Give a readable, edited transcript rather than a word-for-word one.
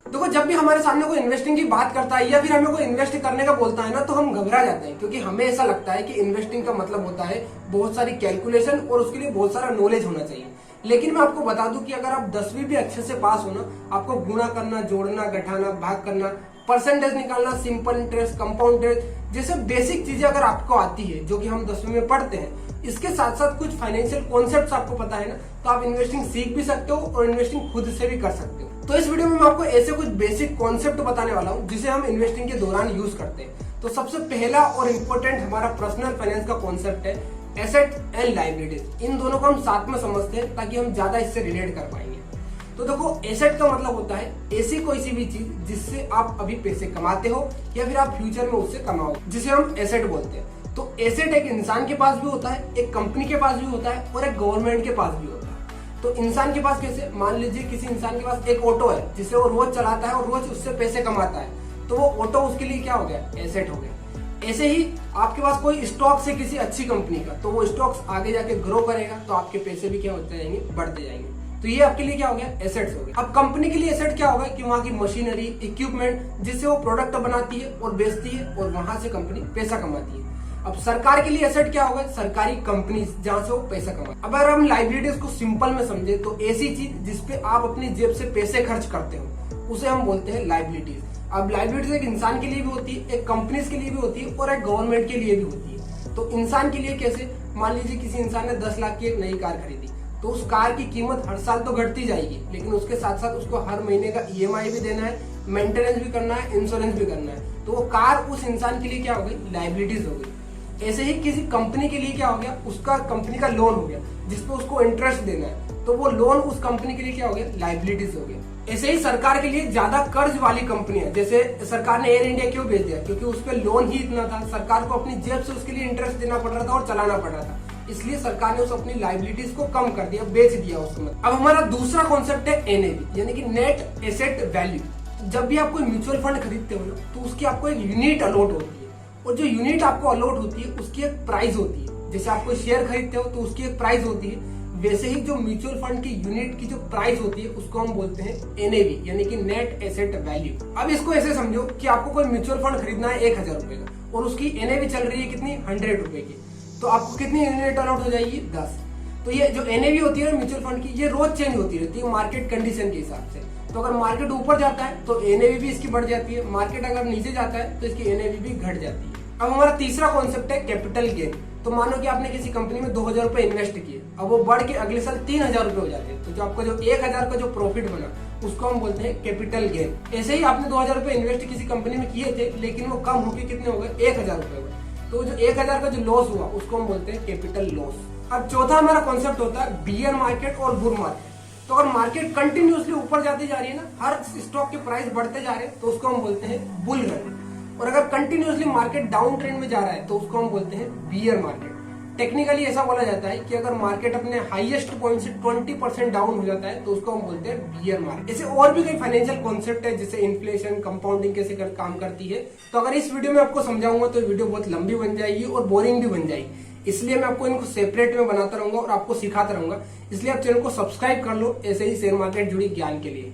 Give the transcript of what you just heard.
देखो, जब भी हमारे सामने कोई इन्वेस्टिंग की बात करता है या फिर हमें कोई इन्वेस्ट करने का बोलता है ना, तो हम घबरा जाते हैं, क्योंकि हमें ऐसा लगता है कि इन्वेस्टिंग का मतलब होता है बहुत सारी कैलकुलेशन और उसके लिए बहुत सारा नॉलेज होना चाहिए। लेकिन मैं आपको बता दूं कि अगर आप 10वीं भी अच्छे से पास हो ना, आपको गुणा करना, जोड़ना, घटाना, भाग करना, परसेंटेज निकालना, सिंपल इंटरेस्ट, कंपाउंड इंटरेस्ट जैसे बेसिक चीजें अगर आपको आती है, जो कि हम 10वीं में पढ़ते हैं, इसके साथ साथ कुछ फाइनेंशियल कॉन्सेप्ट्स आपको पता है ना, तो आप इन्वेस्टिंग सीख भी सकते हो और इन्वेस्टिंग खुद से भी कर सकते हो। तो इस वीडियो में मैं आपको ऐसे कुछ बेसिक कॉन्सेप्ट बताने वाला हूँ जिसे हम इन्वेस्टिंग के दौरान यूज करते हैं। तो सबसे पहला और इम्पोर्टेंट हमारा पर्सनल फाइनेंस का कॉन्सेप्ट है एसेट एंड लायबिलिटीज। इन दोनों को हम साथ में समझते हैं ताकि हम ज्यादा इससे रिलेट कर पाएंगे। तो देखो, एसेट का मतलब होता है ऐसी कोई सी भी चीज जिससे आप अभी पैसे कमाते हो या फिर आप फ्यूचर में उससे कमाओ, जिसे हम एसेट बोलते हैं। तो एसेट एक इंसान के पास भी होता है, एक कंपनी के पास भी होता है और एक गवर्नमेंट के पास भी होता है। तो इंसान के पास कैसे? मान लीजिए किसी इंसान के पास एक ऑटो है जिसे वो रोज चलाता है और रोज उससे पैसे कमाता है, तो वो ऑटो उसके लिए क्या हो गया? एसेट हो गया। ऐसे ही आपके पास कोई स्टॉक्स है किसी अच्छी कंपनी का, तो वो स्टॉक्स आगे जाके ग्रो करेगा, तो आपके पैसे भी क्या होते जाएंगे? बढ़ते जाएंगे। तो ये आपके लिए क्या हो गया? एसेट्स हो गए। अब कंपनी के लिए एसेट क्या होगा कि वहां की मशीनरी, इक्विपमेंट जिससे वो प्रोडक्ट बनाती है और बेचती है और वहां से कंपनी पैसा कमाती है। अब सरकार के लिए एसेट क्या होगा? सरकारी कंपनी जहां से वो पैसा कमाए। अब अगर हम लाइबिलिटीज को सिंपल में समझे तो ऐसी चीज जिसपे आप अपनी जेब से पैसे खर्च करते हो उसे हम बोलते हैं लाइबिलिटीज। अब लाइबिलिटीज एक इंसान के लिए भी होती है, एक कंपनीज के लिए भी होती है और एक गवर्नमेंट के लिए भी होती है। तो इंसान के लिए कैसे? मान लीजिए किसी इंसान ने 10 लाख की एक नई कार खरीदी, तो उस कार की कीमत हर साल तो घटती जाएगी, लेकिन उसके साथ साथ उसको हर महीने का ईएमआई भी देना है, मेंटेनेंस भी करना है, इंश्योरेंस भी करना है। तो वो कार उस इंसान के लिए क्या हो गई? लाइबिलिटीज हो गई। ऐसे ही किसी कंपनी के लिए क्या हो गया? उसका कंपनी का लोन हो गया जिसपे उसको इंटरेस्ट देना है, तो वो लोन उस कंपनी के लिए क्या हो गया? लाइबिलिटीज हो गया। ऐसे ही सरकार के लिए ज्यादा कर्ज वाली कंपनियां, जैसे सरकार ने एयर इंडिया क्यों भेज दिया? क्योंकि उस पर लोन ही इतना था, सरकार को अपनी जेब से उसके लिए इंटरेस्ट देना पड़ रहा था और चलाना पड़ रहा था, इसलिए सरकार ने उस अपनी लाइबिलिटीज को कम कर दिया, बेच दिया उसको। अब हमारा दूसरा कॉन्सेप्ट है एनएवी, यानी कि नेट एसेट वैल्यू। जब भी आप कोई म्यूचुअल फंड खरीदते हो ना, तो उसकी आपको एक यूनिट अलॉट होती है, और जो यूनिट आपको अलॉट होती है उसकी एक प्राइस होती है। जैसे आप कोई शेयर खरीदते हो तो उसकी एक प्राइस होती है, वैसे ही जो म्यूचुअल फंड की यूनिट की जो प्राइस होती है उसको हम बोलते हैं एनएवी, यानी कि नेट एसेट वैल्यू। अब इसको ऐसे समझो कि आपको कोई म्यूचुअल फंड खरीदना है 1000 रुपए का और उसकी एनएवी चल रही है कितनी? 100 रुपए की, तो आपको कितनी यूनिट अलॉट हो जाएगी? 10। तो ये जो एनएवी होती है म्यूचुअल फंड की, ये रोज चेंज होती रहती है मार्केट कंडीशन के हिसाब से। तो अगर मार्केट ऊपर जाता है तो एनएवी भी इसकी बढ़ जाती है, मार्केट अगर नीचे जाता है तो इसकी एनएवी भी घट जाती है। अब हमारा तीसरा कॉन्सेप्ट है कैपिटल गेन। तो मानो कि आपने किसी कंपनी में 2000 रुपए इन्वेस्ट किए, अब वो बढ़ के अगले साल 3000 रुपए हो जाते हैं, तो जो आपका जो 1000 का जो प्रॉफिट बना उसको हम बोलते हैं कैपिटल गेन। ऐसे ही आपने 2000 रुपए इन्वेस्ट किसी कंपनी में किए थे, लेकिन वो कम होकर कितने हो गए? 1000 रुपए हुए, तो जो 1000 का जो लॉस हुआ उसको हम बोलते हैं कैपिटल लॉस। अब चौथा हमारा कॉन्सेप्ट होता है बियर मार्केट और बुल मार्केट। तो अगर मार्केट कंटिन्यूसली ऊपर जाती जा रही है ना, हर स्टॉक के प्राइस बढ़ते जा रहे हैं, तो उसको हम बोलते हैं बुल रन। और अगर कंटिन्यूसली मार्केट डाउन ट्रेंड में जा रहा है तो उसको हम बोलते हैं बियर मार्केट। टेक्निकली ऐसा बोला जाता है कि अगर मार्केट अपने हाईएस्ट पॉइंट से 20% डाउन हो जाता है तो उसको हम बोलते हैं बियर मार्केट। ऐसे और भी कई फाइनेंशियल कॉन्सेप्ट है, जैसे इन्फ्लेशन, कंपाउंडिंग कैसे काम करती है। तो अगर इस वीडियो में आपको समझाऊंगा तो वीडियो बहुत लंबी बन जाएगी और बोरिंग भी बन जाएगी, इसलिए मैं आपको इनको सेपरेट में बनाता रहूंगा और आपको सिखाता रहूंगा। इसलिए आप चैनल को सब्सक्राइब कर लो ऐसे ही शेयर मार्केट जुड़ी ज्ञान के लिए।